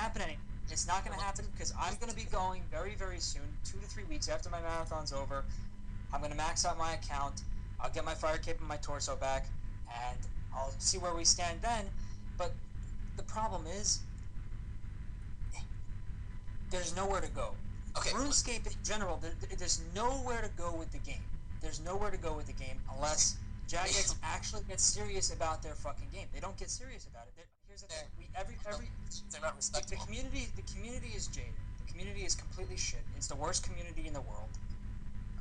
happen anymore. It's not going to happen because I'm going to be going very, very soon, 2 to 3 weeks after my marathon's over. I'm going to max out my account. I'll get my fire cape and my torso back, and I'll see where we stand then. But the problem is, there's nowhere to go. Okay. RuneScape in general, there's nowhere to go with the game. There's nowhere to go with the game unless Jagex actually gets serious about their fucking game. They don't get serious about it. Here's the thing: they're not respectful. The community is jaded. The community is completely shit. It's the worst community in the world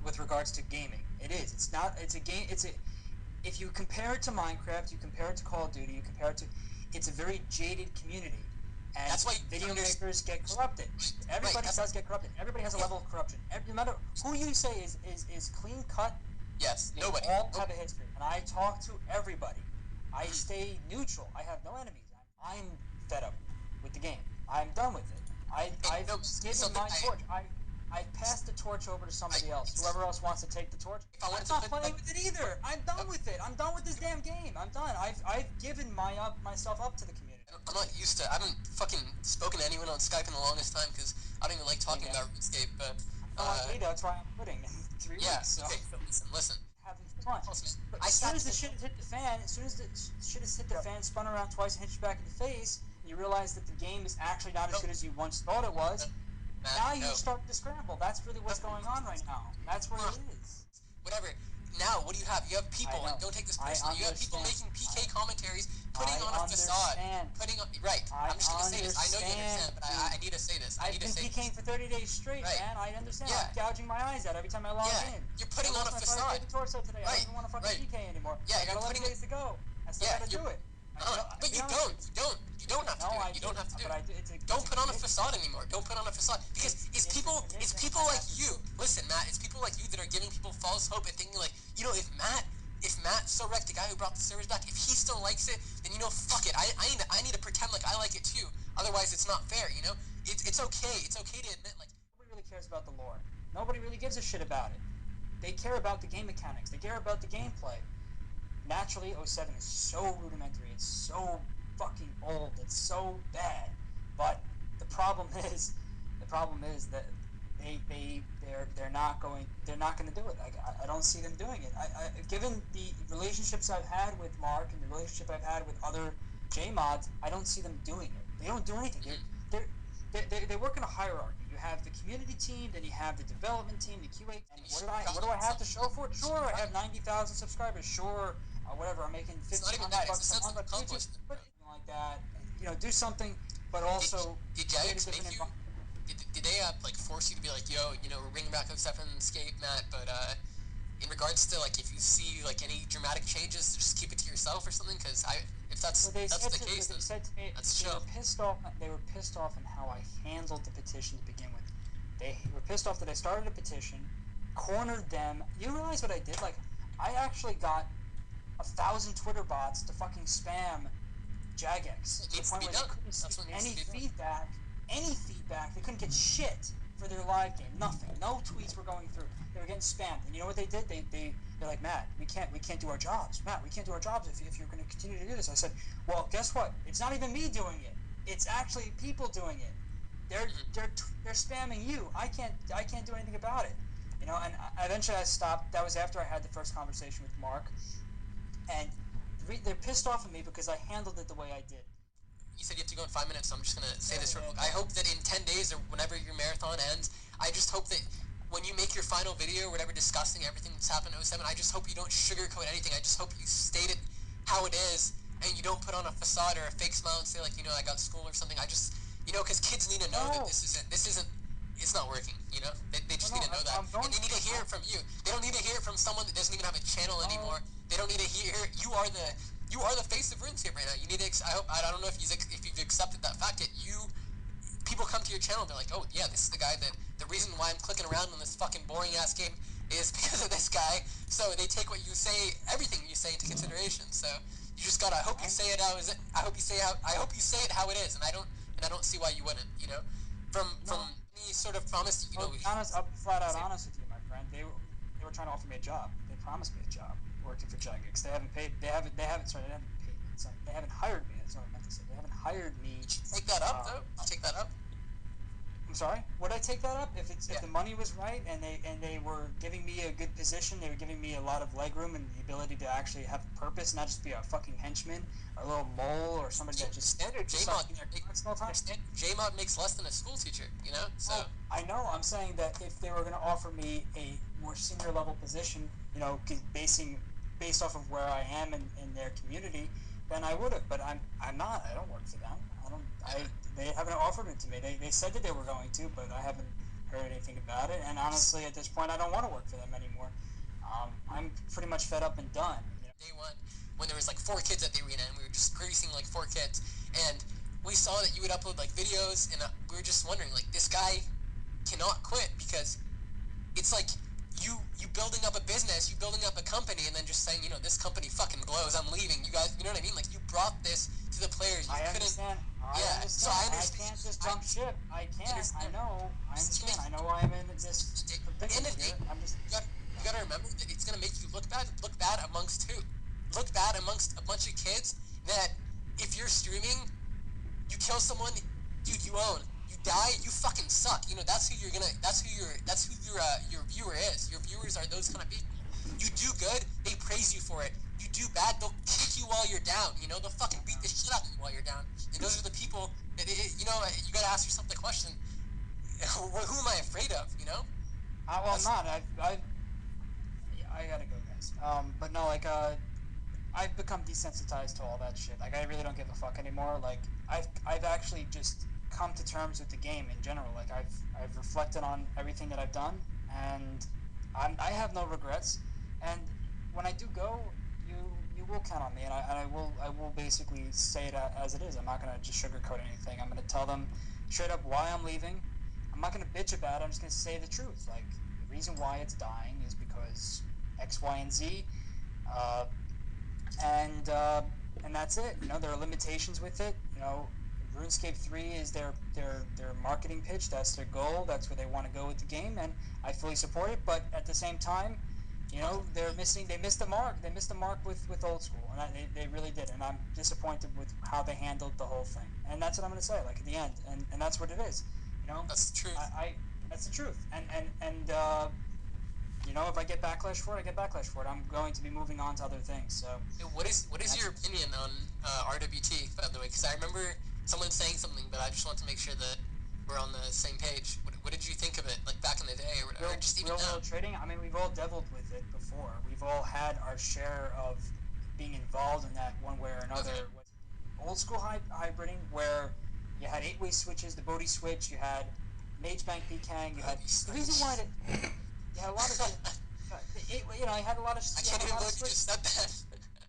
with regards to gaming. It is. It's not. It's a game. If you compare it to Minecraft, you compare it to Call of Duty, you compare it to, it's a very jaded community. And that's why video makers get corrupted. Everybody does get corrupted. Everybody has a level of corruption. No matter who you say is clean cut. Yes, nobody. All have a history. And I talk to everybody. I stay neutral. I have no enemies. I'm fed up with the game. I'm done with it. I've given my torch. I've passed the torch over to somebody else. Whoever else wants to take the torch. I'm not playing with it either. I'm done with it. I'm done with this damn game. I'm done. I've given myself up to the community. I'm not used to. I haven't fucking spoken to anyone on Skype in the longest time because I don't even like talking about RuneScape. But that's why I'm quitting in 3 weeks. Okay, listen. Having fun. As soon as the shit has hit the fan, spun around twice and hit you back in the face, and you realize that the game is actually not as good as you once thought it was. Now you start to scramble. That's really what's going on right now. That's where it is. Whatever. Now, what do you have? You have people, and don't take this personally, you have people making PK commentaries, putting on a facade. Right. I'm just going to say this. I know you understand, but I need to say this. I've been PKing for 30 days straight, man. I understand. I'm gouging my eyes out every time I log in. You're putting on a facade. I torso today. I don't even want to fucking PK anymore. Yeah, I got 11 days to go. I still got to do it. But you don't have to do it. You don't have to do it. Don't put on a facade anymore. Don't put on a facade. Because it's people like you. Listen, Matt, it's people like you that are giving people false hope and thinking like, you know, if Matt, So Wreck3d, the guy who brought the servers back, if he still likes it, then you know, fuck it. I need to pretend like I like it too. Otherwise, it's not fair, you know? It's okay. It's okay to admit, like, nobody really cares about the lore. Nobody really gives a shit about it. They care about the game mechanics. They care about the gameplay. Naturally, 07 is so rudimentary. It's so fucking old. It's so bad. But the problem is that they're not going to do it. I don't see them doing it. Given the relationships I've had with Mark and the relationship I've had with other JMods, I don't see them doing it. They don't do anything. They work in a hierarchy. You have the community team, then you have the development team, the QA. And what do I have to show for it? Sure, I have 90,000 subscribers. Sure, whatever. I'm making $1,500 a month on YouTube, something like that. You know, do something, but also. Did Jagex make you? Did they like force you to be like, yo, you know, we're bringing back Escape, Matt, but in regards to like if you see like any dramatic changes, just keep it to yourself or something? Because if that's the case, then that's they were pissed off in how I handled the petition to begin with. They were pissed off that I started a petition, cornered them. You realize what I did? Like, I actually got 1,000 Twitter bots to fucking spam Jagex to the point where they couldn't see any feedback. They couldn't get shit for their live game. Nothing. No tweets were going through. They were getting spammed. And you know what they did? They're like, Matt, we can't do our jobs. Matt, we can't do our jobs if you're going to continue to do this. I said, well, guess what? It's not even me doing it. It's actually people doing it. They're spamming you. I can't do anything about it. You know. And eventually I stopped. That was after I had the first conversation with Mark. And they're pissed off at me because I handled it the way I did. You said you have to go in 5 minutes, so I'm just going to say this real quick. I hope that in 10 days or whenever your marathon ends, I just hope that when you make your final video or whatever discussing everything that's happened in 07, I just hope you don't sugarcoat anything. I just hope you state it how it is and you don't put on a facade or a fake smile and say like, you know, I got school or something. I just, you know, because kids need to know that this isn't, it's not working, you know? They just need to know that. And they need to hear it from you. They don't need to hear it from someone that doesn't even have a channel anymore. They don't need to hear it. You are the face of RuneScape right now. You need to. I don't know if you've accepted that fact yet. People come to your channel and they're like, oh yeah, this is the guy that the reason why I'm clicking around on this fucking boring ass game is because of this guy. So they take what you say, everything you say into consideration. So you just gotta. I hope you say it how is it. I hope you say it how it is, and I don't see why you wouldn't. You know, from any sort of promise. You know, I'll be flat out honest with you, my friend. They were trying to offer me a job. They promised me a job working for Jagex. They haven't paid me. It's like they haven't hired me. That's what I meant to say. They haven't hired me. Take that up, though. Take that up. I'm sorry. Would I take that up if Yeah. the money was right and they were giving me a good position? They were giving me a lot of leg room and the ability to actually have a purpose, not just be a fucking henchman or a little mole or somebody that just standard JMod makes less than a school teacher, you know. So I know. I'm saying that if they were going to offer me a more senior level position, you know, based off of where I am in their community, then I would have. But I'm not. I don't work for them. They haven't offered it to me. They said that they were going to, but I haven't heard anything about it. And honestly, at this point, I don't want to work for them anymore. I'm pretty much fed up and done. You know? Day one, when there was like 4 kids at the arena, and we were just greasing like 4 kids, and we saw that you would upload like videos, and we were just wondering, like, this guy cannot quit, because it's like you building up a business, you building up a company, and then just saying, you know, this company fucking blows, I'm leaving. You guys, you know what I mean? Like, you brought this to the players. I understand. So I understand. I can't just jump ship. I can't. I know. I understand. I know I'm in this predicament here. I'm just. You gotta remember that it's gonna make you look bad. Look bad amongst who? Look bad amongst a bunch of kids that if you're streaming, you kill someone, dude, you own. You die, you fucking suck. You know, that's who your viewer is. Your viewers are those kind of people. You do good, they praise you for it. You do bad, they'll kick you while you're down. You know, they'll fucking beat the shit out of you while you're down. And those are the people that, you know, you gotta ask yourself the question, who am I afraid of, you know? Well, I'm not. I gotta go, guys. But no, like, I've become desensitized to all that shit. Like, I really don't give a fuck anymore. Like, I've actually just come to terms with the game in general. Like, I've reflected on everything that I've done, and I have no regrets. And when I do go, you will count on me, and I will basically say it as it is. I'm not gonna just sugarcoat anything. I'm gonna tell them straight up why I'm leaving. I'm not gonna bitch about it. I'm just gonna say the truth. Like, the reason why it's dying is because X, Y, and Z. And that's it. You know, there are limitations with it. You know, RuneScape 3 is their marketing pitch. That's their goal. That's where they want to go with the game, and I fully support it. But at the same time, you know, they missed the mark. They missed the mark with old school, and they really did. And I'm disappointed with how they handled the whole thing. And that's what I'm going to say. Like, at the end, and that's what it is. You know, that's the truth. That's the truth. And you know, if I get backlash for it, I get backlash for it. I'm going to be moving on to other things. So, what is your opinion on RWT, by the way? Because I remember someone saying something, but I just want to make sure that we're on the same page. What did you think of it, like back in the day, or whatever? Just even now. Real trading. I mean, we've all deviled with it before. We've all had our share of being involved in that one way or another. Okay. Old school hybriding, where you had 8-way switches, the Bodhi switch, you had Mage Bank Pkang, you had the reason why you had a lot of. You know, I had a lot of. I can't even believe you just said that.